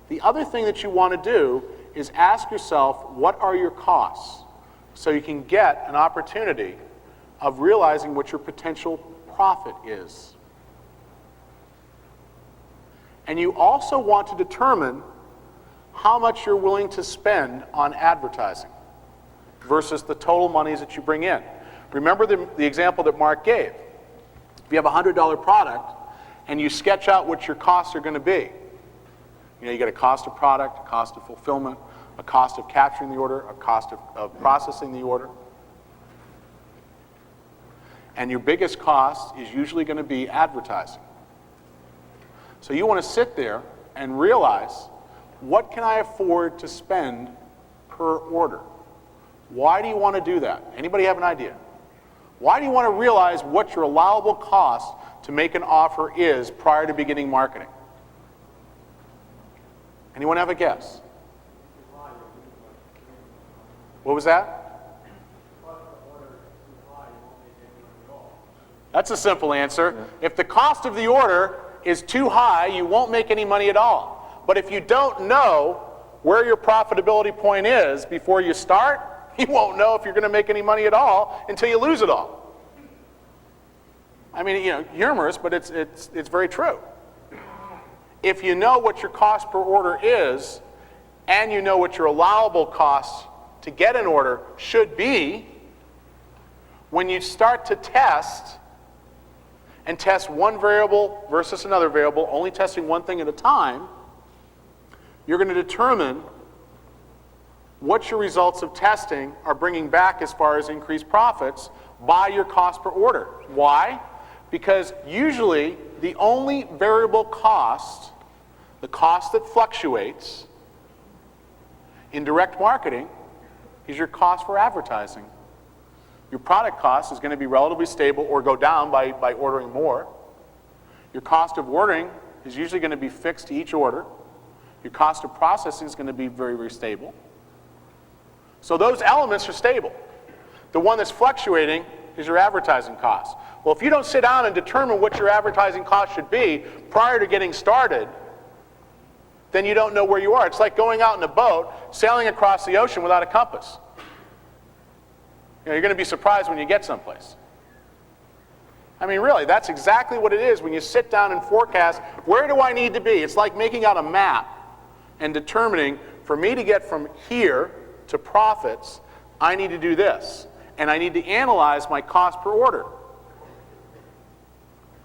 The other thing that you want to do is ask yourself, what are your costs? So you can get an opportunity of realizing what your potential profit is. And you also want to determine how much you're willing to spend on advertising versus the total monies that you bring in. Remember the example that Mark gave. If you have a $100 product and you sketch out what your costs are going to be, you know, you get a cost of product, a cost of fulfillment, a cost of capturing the order, a cost of processing the order. And your biggest cost is usually going to be advertising. So you want to sit there and realize, what can I afford to spend per order? Why do you want to do that? Anybody have an idea? Why do you want to realize what your allowable cost to make an offer is prior to beginning marketing? Anyone have a guess? What was that? That's a simple answer. Yeah. If the cost of the order is too high, you won't make any money at all. But if you don't know where your profitability point is before you start, you won't know if you're going to make any money at all until you lose it all. I mean, you know, humorous, but it's very true. If you know what your cost per order is, and you know what your allowable cost to get an order should be, when you start to test, and test one variable versus another variable, only testing one thing at a time, you're going to determine what your results of testing are bringing back as far as increased profits by your cost per order. Why? Because usually the only variable cost, the cost that fluctuates in direct marketing, is your cost for advertising. Your product cost is going to be relatively stable or go down by ordering more. Your cost of ordering is usually going to be fixed to each order. Your cost of processing is going to be very, very stable. So those elements are stable. The one that's fluctuating is your advertising cost. Well, if you don't sit down and determine what your advertising cost should be prior to getting started, then you don't know where you are. It's like going out in a boat, sailing across the ocean without a compass. You know, you're going to be surprised when you get someplace. I mean, really, that's exactly what it is when you sit down and forecast, where do I need to be? It's like making out a map and determining, for me to get from here to profits, I need to do this. And I need to analyze my cost per order.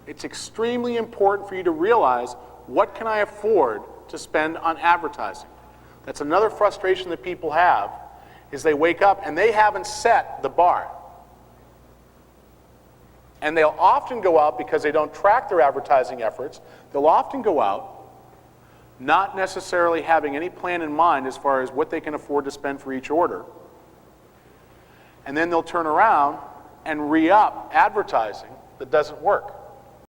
It's extremely important for you to realize, what can I afford to spend on advertising? That's another frustration that people have, is they wake up and they haven't set the bar. And they'll often go out, because they don't track their advertising efforts, they'll often go out not necessarily having any plan in mind as far as what they can afford to spend for each order. And then they'll turn around and re-up advertising that doesn't work.